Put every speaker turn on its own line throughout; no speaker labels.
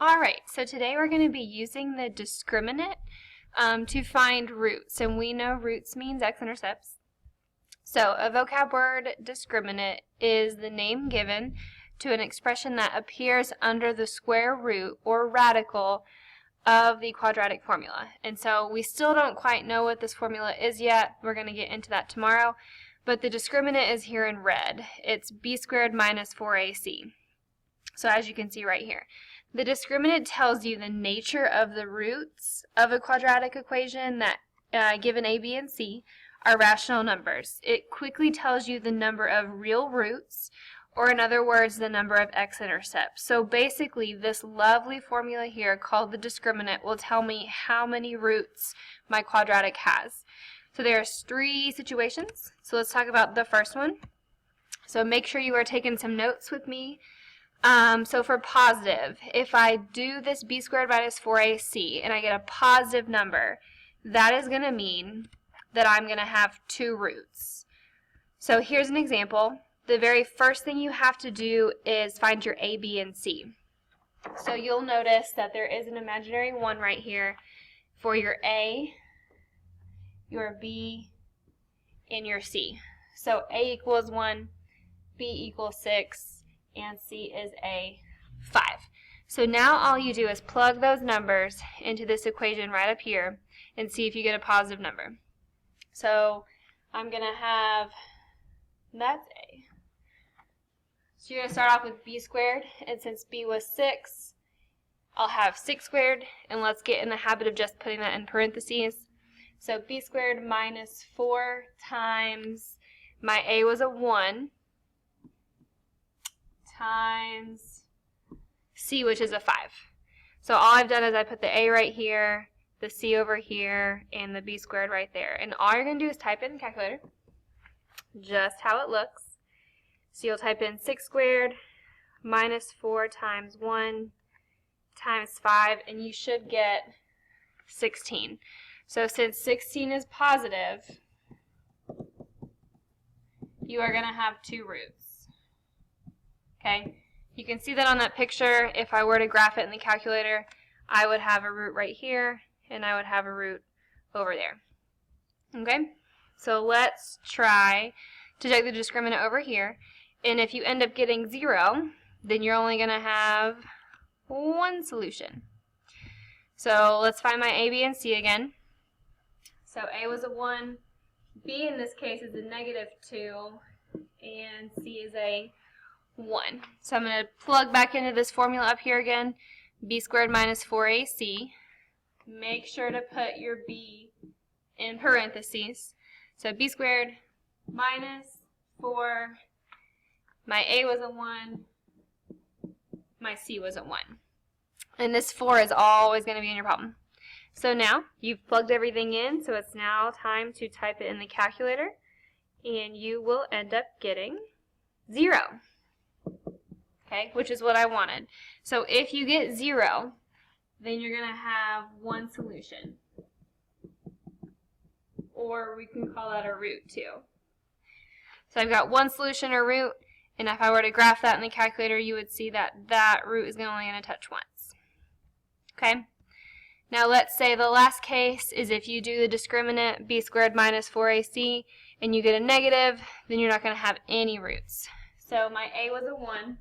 Alright, so today we're going to be using the discriminant to find roots, and we know roots means x-intercepts. So a vocab word, discriminant, is the name given to an expression that appears under the square root or radical of the quadratic formula. And so we still don't quite know what this formula is yet. We're going to get into that tomorrow. But the discriminant is here in red. It's b squared minus 4ac. So as you can see right here, the discriminant tells you the nature of the roots of a quadratic equation that, given a, b, and c, are rational numbers. It quickly tells you the number of real roots, or in other words, the number of x-intercepts. So basically, this lovely formula here called the discriminant will tell me how many roots my quadratic has. So there's three situations. So let's talk about the first one. So make sure you are taking some notes with me. So for positive, if I do this b squared minus 4ac and I get a positive number, that is going to mean that I'm going to have two roots. So here's an example. The very first thing you have to do is find your a, b, and c. So you'll notice that there is an imaginary 1 right here for your a, your b, and your c. So a equals 1, b equals 6, and c is a 5. So now all you do is plug those numbers into this equation right up here and see if you get a positive number. So I'm going to have, that's a. So you're going to start off with b squared, and since b was 6, I'll have 6 squared, and let's get in the habit of just putting that in parentheses. So b squared minus 4 times, my a was a 1, times c, which is a 5. So all I've done is I put the a right here, the c over here, and the b squared right there. And all you're going to do is type in the calculator, just how it looks. So you'll type in 6 squared minus 4 times 1 times 5, and you should get 16. So since 16 is positive, you are going to have two roots. Okay, you can see that on that picture. If I were to graph it in the calculator, I would have a root right here, and I would have a root over there. Okay, so let's try to take the discriminant over here. And if you end up getting 0, then you're only going to have one solution. So let's find my a, b, and c again. So a was a 1, b in this case is a negative 2, and c is a 1. So I'm going to plug back into this formula up here again, b squared minus 4ac. Make sure to put your b in parentheses. So b squared minus 4, my a was a 1, my c was a 1. And this 4 is always going to be in your problem. So now you've plugged everything in, so it's now time to type it in the calculator, and you will end up getting 0. Okay, which is what I wanted. So if you get 0, then you're going to have one solution. Or we can call that a root too. So I've got one solution or root, and if I were to graph that in the calculator, you would see that that root is only going to touch once. Okay? Now let's say the last case is if you do the discriminant b squared minus 4ac and you get a negative, then you're not going to have any roots. So my a was a 1,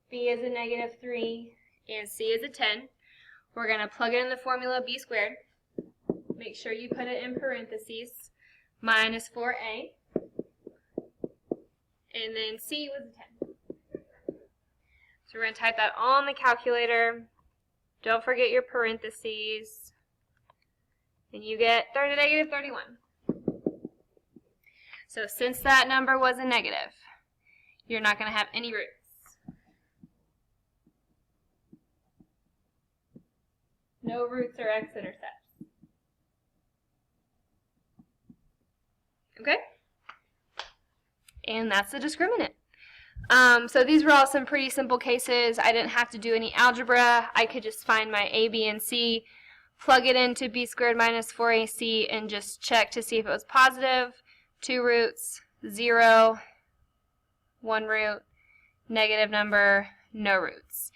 b is a negative 3, and c is a 10. We're going to plug it in the formula b squared. Make sure you put it in parentheses, minus 4a, and then c was a 10. So we're going to type that all in the calculator. Don't forget your parentheses, and you get negative 31. So since that number was a negative, you're not going to have any roots. No roots or x-intercepts. Okay? And that's the discriminant. So these were all some pretty simple cases. I didn't have to do any algebra. I could just find my a, b, and c, plug it into b squared minus 4ac, and just check to see if it was positive, 2 roots, 0, 1 root, negative number, no roots.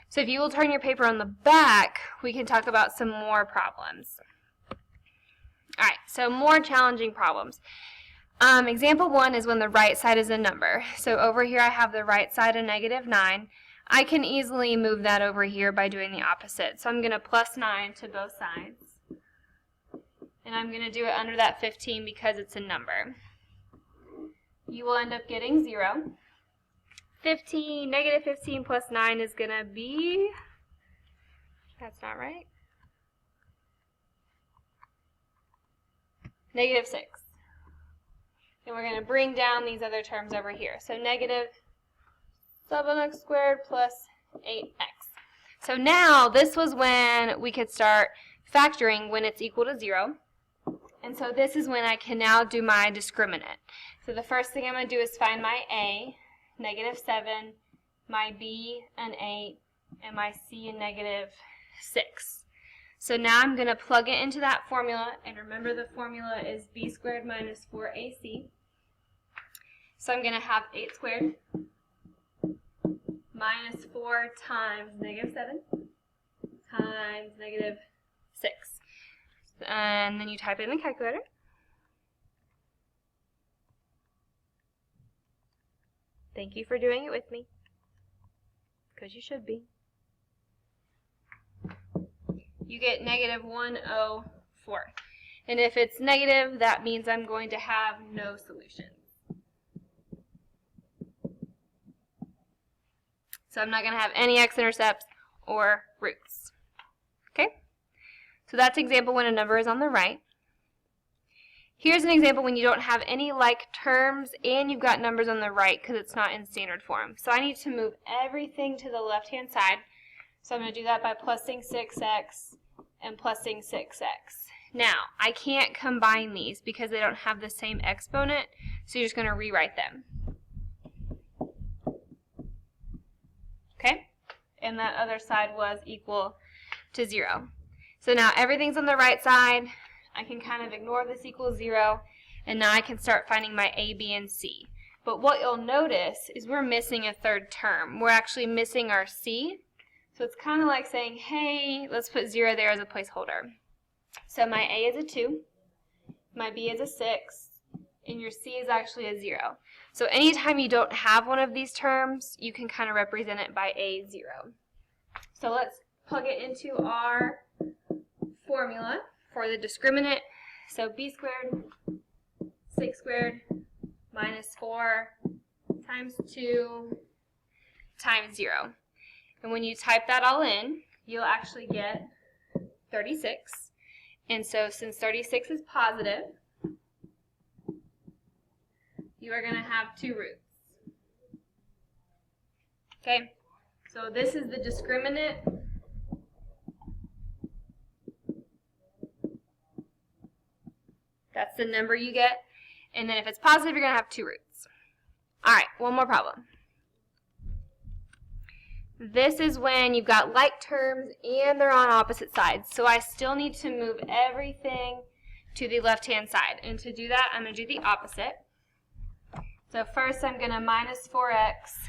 So if you will turn your paper on the back, we can talk about some more problems. All right, so more challenging problems. Example 1 is when the right side is a number. So over here I have the right side a -9. I can easily move that over here by doing the opposite. So I'm going to plus 9 to both sides. And I'm going to do it under that 15 because it's a number. You will end up getting 0. -15 plus 9 is going to be, that's not right, -6. And we're going to bring down these other terms over here. So -7x squared plus 8x. So now this was when we could start factoring when it's equal to 0. And so this is when I can now do my discriminant. So the first thing I'm going to do is find my A, -7, my B, an 8, and my C, a -6. So now I'm going to plug it into that formula, and remember the formula is b squared minus 4ac. So I'm going to have 8 squared minus 4 times -7 times -6. And then you type it in the calculator. Thank you for doing it with me, because you should be. You get -104. And if it's negative, that means I'm going to have no solution. So I'm not going to have any x-intercepts or roots. Okay? So that's example when a number is on the right. Here's an example when you don't have any like terms and you've got numbers on the right because it's not in standard form. So I need to move everything to the left-hand side. So I'm going to do that by plussing 6x and plussing 6x. Now, I can't combine these because they don't have the same exponent, so you're just going to rewrite them. Okay? And that other side was equal to 0. So now everything's on the right side. I can kind of ignore this equals 0, and now I can start finding my A, B, and C. But what you'll notice is we're missing a third term. We're actually missing our C. So it's kind of like saying, hey, let's put 0 there as a placeholder. So my A is a 2, my B is a 6, and your C is actually a 0. So anytime you don't have one of these terms, you can kind of represent it by A0. So let's plug it into our formula for the discriminant. So b squared, 6 squared, minus 4 times 2 times 0. And when you type that all in, you'll actually get 36. And so since 36 is positive, you are going to have 2 roots. Okay, so this is the discriminant. That's the number you get. And then if it's positive, you're going to have 2 roots. All right, one more problem. This is when you've got like terms and they're on opposite sides. So I still need to move everything to the left-hand side. And to do that, I'm going to do the opposite. So first I'm going to minus 4x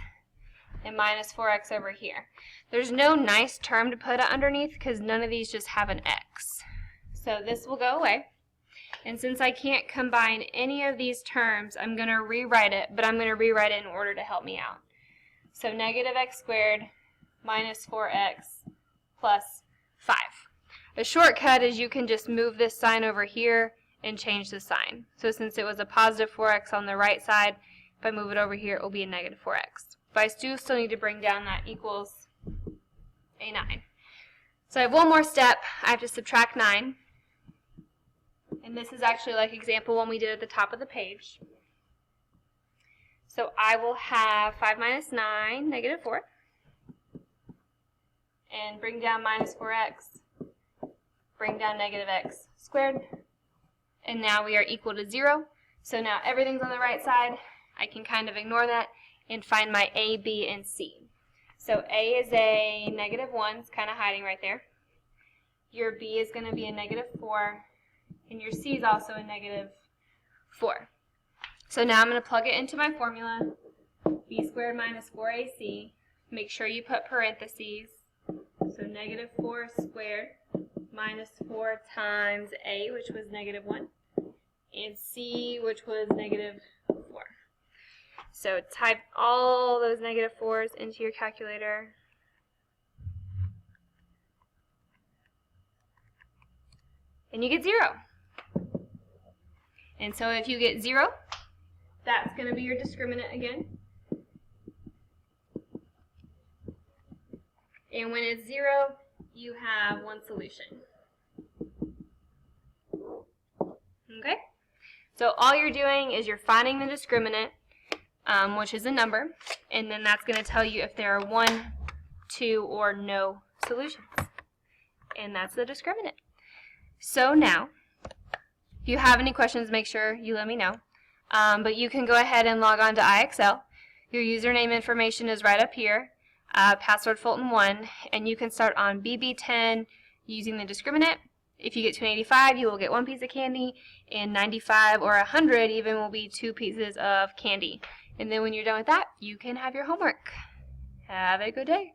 and minus 4x over here. There's no nice term to put underneath because none of these just have an x. So this will go away. And since I can't combine any of these terms, I'm going to rewrite it, but I'm going to rewrite it in order to help me out. So negative x squared minus 4x plus 5. A shortcut is you can just move this sign over here and change the sign. So since it was a positive 4x on the right side, if I move it over here, it will be a negative 4x. But I still need to bring down that equals a 9. So I have one more step. I have to subtract 9. And this is actually like example one we did at the top of the page. So I will have 5 minus 9, negative 4. And bring down minus 4x. Bring down negative x squared. And now we are equal to 0. So now everything's on the right side. I can kind of ignore that and find my A, B, and C. So A is a negative 1. It's kind of hiding right there. Your B is going to be a negative 4. And your C is also a negative 4. So now I'm going to plug it into my formula. B squared minus 4AC. Make sure you put parentheses. So negative 4 squared minus 4 times a, which was negative 1, and c, which was negative 4. So type all those negative 4s into your calculator. And you get 0. And so if you get 0, that's going to be your discriminant again. And when it's 0, you have one solution. Okay? So all you're doing is you're finding the discriminant, which is a number, and then that's going to tell you if there are 1, 2, or no solutions. And that's the discriminant. So now, if you have any questions, make sure you let me know. But you can go ahead and log on to IXL. Your username information is right up here. Password Fulton1, and you can start on BB10 using the discriminant. If you get to an 85, you will get 1 piece of candy, and 95 or 100 even will be 2 pieces of candy. And then when you're done with that, you can have your homework. Have a good day.